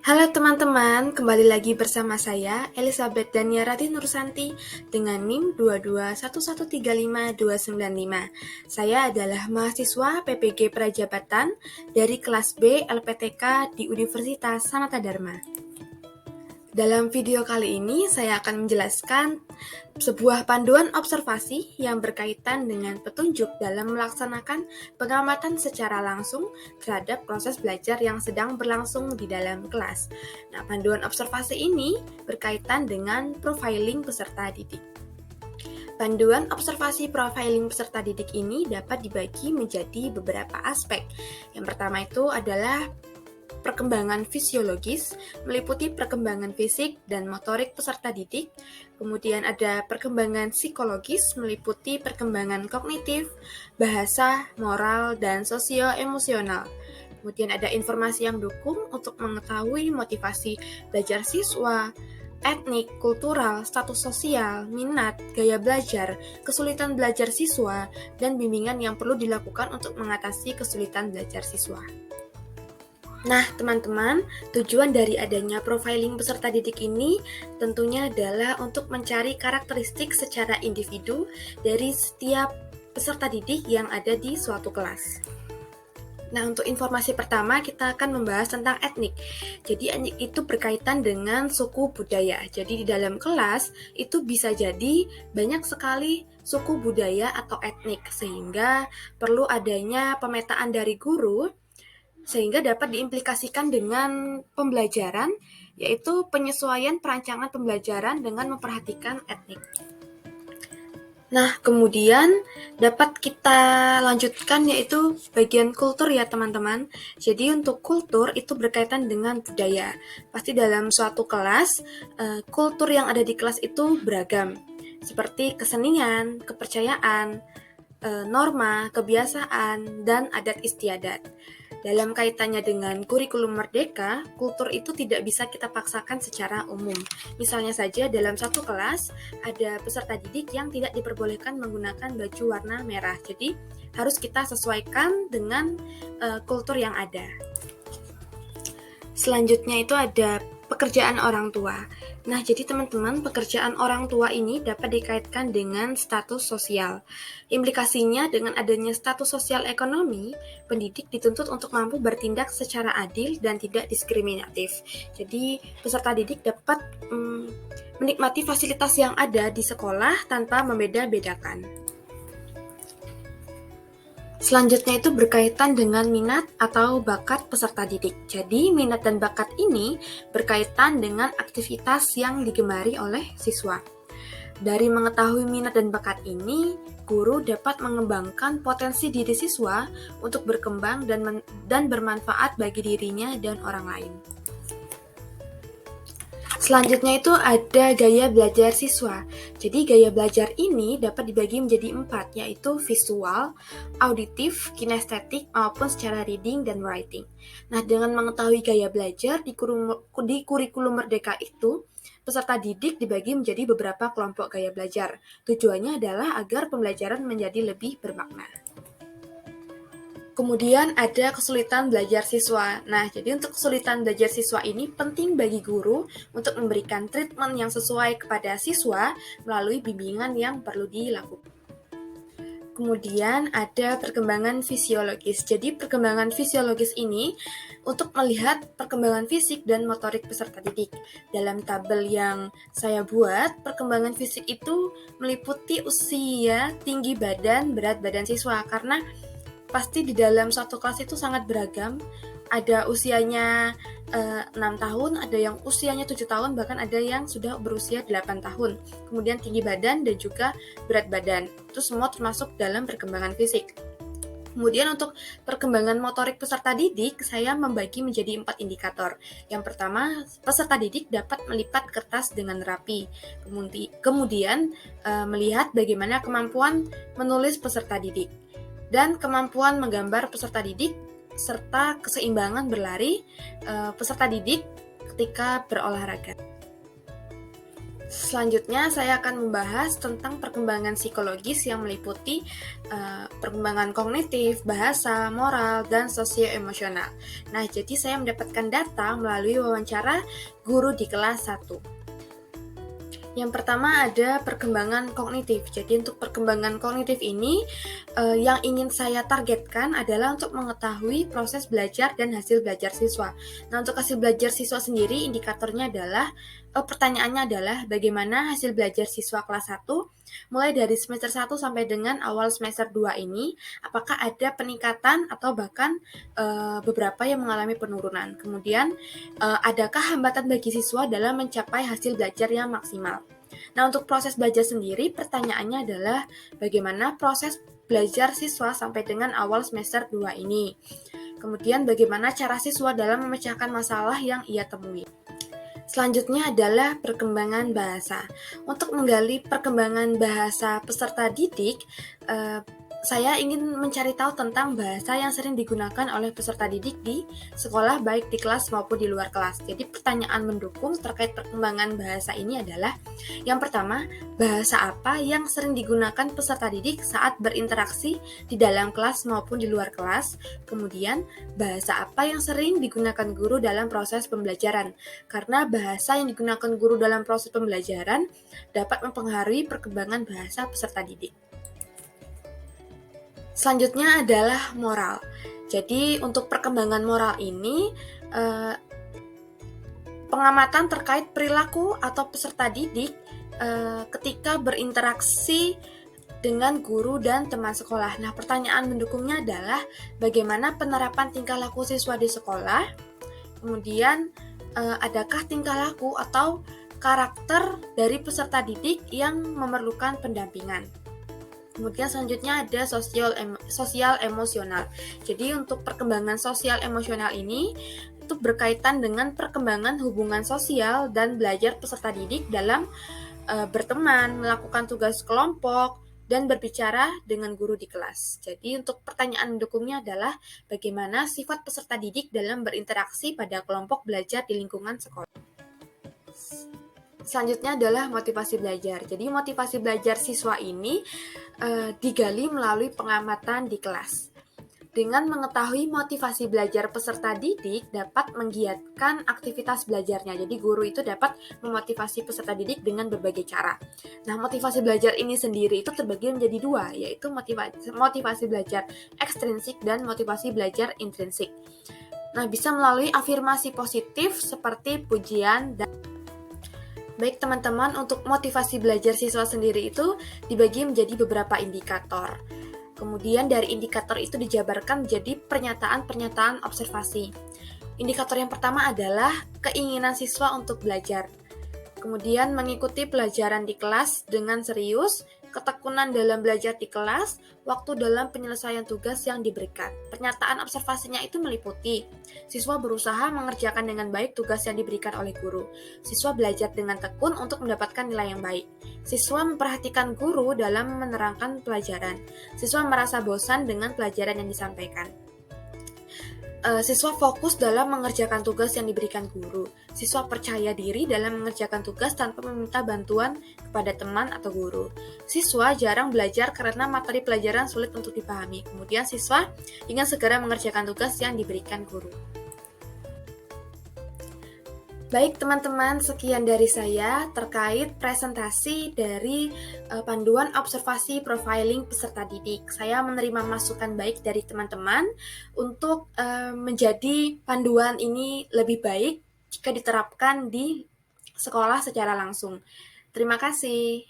Halo teman-teman, kembali lagi bersama saya Elizabeth Daniarati Nursanti dengan NIM 221135295. Saya adalah mahasiswa PPG Prajabatan dari kelas B LPTK di Universitas Sanata Dharma. Dalam video kali ini saya akan menjelaskan sebuah panduan observasi yang berkaitan dengan petunjuk dalam melaksanakan pengamatan secara langsung terhadap proses belajar yang sedang berlangsung di dalam kelas. Nah, panduan observasi ini berkaitan dengan profiling peserta didik. Panduan observasi profiling peserta didik ini dapat dibagi menjadi beberapa aspek. Yang pertama itu adalah perkembangan fisiologis, meliputi perkembangan fisik dan motorik peserta didik. Kemudian ada perkembangan psikologis, meliputi perkembangan kognitif, bahasa, moral, dan sosio-emosional. Kemudian ada informasi yang dukung untuk mengetahui motivasi belajar siswa, etnik, kultural, status sosial, minat, gaya belajar, kesulitan belajar siswa, dan bimbingan yang perlu dilakukan untuk mengatasi kesulitan belajar siswa. Nah, teman-teman, tujuan dari adanya profiling peserta didik ini tentunya adalah untuk mencari karakteristik secara individu dari setiap peserta didik yang ada di suatu kelas. Nah, untuk informasi pertama kita akan membahas tentang etnik. Jadi, etnik itu berkaitan dengan suku budaya. Jadi, di dalam kelas itu bisa jadi banyak sekali suku budaya atau etnik, sehingga perlu adanya pemetaan dari guru sehingga dapat diimplikasikan dengan pembelajaran, yaitu penyesuaian perancangan pembelajaran dengan memperhatikan etnik. Nah, kemudian dapat kita lanjutkan yaitu bagian kultur ya teman-teman. Jadi untuk kultur itu berkaitan dengan budaya. Pasti dalam suatu kelas, kultur yang ada di kelas itu beragam. Seperti kesenian, kepercayaan, norma, kebiasaan, dan adat istiadat. Dalam kaitannya dengan kurikulum merdeka, kultur itu tidak bisa kita paksakan secara umum. Misalnya saja dalam satu kelas ada peserta didik yang tidak diperbolehkan menggunakan baju warna merah. Jadi harus kita sesuaikan dengan kultur yang ada. Selanjutnya itu ada pekerjaan orang tua. Nah, jadi teman-teman, pekerjaan orang tua ini dapat dikaitkan dengan status sosial. Implikasinya dengan adanya status sosial ekonomi, pendidik dituntut untuk mampu bertindak secara adil dan tidak diskriminatif. Jadi, peserta didik dapat menikmati fasilitas yang ada di sekolah tanpa membeda-bedakan. Selanjutnya itu berkaitan dengan minat atau bakat peserta didik. Jadi, minat dan bakat ini berkaitan dengan aktivitas yang digemari oleh siswa. Dari mengetahui minat dan bakat ini, guru dapat mengembangkan potensi diri siswa untuk berkembang dan bermanfaat bagi dirinya dan orang lain. Selanjutnya itu ada gaya belajar siswa. Jadi gaya belajar ini dapat dibagi menjadi 4, yaitu visual, auditif, kinestetik, maupun secara reading dan writing. Nah, dengan mengetahui gaya belajar di kurikulum merdeka itu, peserta didik dibagi menjadi beberapa kelompok gaya belajar. Tujuannya adalah agar pembelajaran menjadi lebih bermakna. Kemudian ada kesulitan belajar siswa. Nah, jadi untuk kesulitan belajar siswa ini penting bagi guru untuk memberikan treatment yang sesuai kepada siswa melalui bimbingan yang perlu dilakukan. Kemudian ada perkembangan fisiologis. Jadi perkembangan fisiologis ini untuk melihat perkembangan fisik dan motorik peserta didik. Dalam tabel yang saya buat, perkembangan fisik itu meliputi usia, tinggi badan, berat badan siswa, karena pasti di dalam satu kelas itu sangat beragam. Ada usianya 6 tahun, ada yang usianya 7 tahun, bahkan ada yang sudah berusia 8 tahun. Kemudian tinggi badan dan juga berat badan. Itu semua termasuk dalam perkembangan fisik. Kemudian untuk perkembangan motorik peserta didik, saya membagi menjadi 4 indikator. Yang pertama, peserta didik dapat melipat kertas dengan rapi. Kemudian melihat bagaimana kemampuan menulis peserta didik dan kemampuan menggambar peserta didik, serta keseimbangan berlari peserta didik ketika berolahraga. Selanjutnya, saya akan membahas tentang perkembangan psikologis yang meliputi perkembangan kognitif, bahasa, moral, dan sosioemosional. Nah, jadi saya mendapatkan data melalui wawancara guru di kelas 1. Yang pertama ada perkembangan kognitif. Jadi untuk perkembangan kognitif ini yang ingin saya targetkan adalah untuk mengetahui proses belajar dan hasil belajar siswa. Nah, untuk hasil belajar siswa sendiri indikatornya adalah pertanyaannya adalah bagaimana hasil belajar siswa kelas 1 mulai dari semester 1 sampai dengan awal semester 2 ini, apakah ada peningkatan atau bahkan beberapa yang mengalami penurunan. Kemudian adakah hambatan bagi siswa dalam mencapai hasil belajar yang maksimal. Nah, untuk proses belajar sendiri, pertanyaannya adalah bagaimana proses belajar siswa sampai dengan awal semester 2 ini. Kemudian bagaimana cara siswa dalam memecahkan masalah yang ia temui. Selanjutnya adalah perkembangan bahasa. Untuk menggali perkembangan bahasa peserta didik, saya ingin mencari tahu tentang bahasa yang sering digunakan oleh peserta didik di sekolah, baik di kelas maupun di luar kelas. Jadi pertanyaan mendukung terkait perkembangan bahasa ini adalah, yang pertama, bahasa apa yang sering digunakan peserta didik saat berinteraksi di dalam kelas maupun di luar kelas. Kemudian, bahasa apa yang sering digunakan guru dalam proses pembelajaran. Karena bahasa yang digunakan guru dalam proses pembelajaran dapat mempengaruhi perkembangan bahasa peserta didik. Selanjutnya adalah moral. Jadi untuk perkembangan moral ini, pengamatan terkait perilaku atau peserta didik ketika berinteraksi dengan guru dan teman sekolah. Nah, pertanyaan mendukungnya adalah bagaimana penerapan tingkah laku siswa di sekolah, kemudian adakah tingkah laku atau karakter dari peserta didik yang memerlukan pendampingan. Kemudian selanjutnya ada sosial emosional. Jadi untuk perkembangan sosial emosional ini itu berkaitan dengan perkembangan hubungan sosial dan belajar peserta didik dalam berteman, melakukan tugas kelompok, dan berbicara dengan guru di kelas. Jadi untuk pertanyaan mendukungnya adalah bagaimana sifat peserta didik dalam berinteraksi pada kelompok belajar di lingkungan sekolah. Selanjutnya adalah motivasi belajar. Jadi motivasi belajar siswa ini digali melalui pengamatan di kelas. Dengan mengetahui motivasi belajar peserta didik dapat menggiatkan aktivitas belajarnya. Jadi guru itu dapat memotivasi peserta didik dengan berbagai cara. Nah, motivasi belajar ini sendiri itu terbagi menjadi dua, yaitu motivasi belajar ekstrinsik dan motivasi belajar intrinsik. Nah, bisa melalui afirmasi positif seperti pujian dan baik teman-teman, untuk motivasi belajar siswa sendiri itu dibagi menjadi beberapa indikator. Kemudian dari indikator itu dijabarkan menjadi pernyataan-pernyataan observasi. Indikator yang pertama adalah keinginan siswa untuk belajar. Kemudian mengikuti pelajaran di kelas dengan serius, ketekunan dalam belajar di kelas, waktu dalam penyelesaian tugas yang diberikan. Pernyataan observasinya itu meliputi siswa berusaha mengerjakan dengan baik tugas yang diberikan oleh guru. Siswa belajar dengan tekun untuk mendapatkan nilai yang baik. Siswa memperhatikan guru dalam menerangkan pelajaran. Siswa merasa bosan dengan pelajaran yang disampaikan. Siswa fokus dalam mengerjakan tugas yang diberikan guru. Siswa percaya diri dalam mengerjakan tugas tanpa meminta bantuan kepada teman atau guru. Siswa jarang belajar karena materi pelajaran sulit untuk dipahami. Kemudian siswa ingin segera mengerjakan tugas yang diberikan guru. Baik teman-teman, sekian dari saya terkait presentasi dari panduan observasi profiling peserta didik. Saya menerima masukan baik dari teman-teman untuk menjadi panduan ini lebih baik jika diterapkan di sekolah secara langsung. Terima kasih.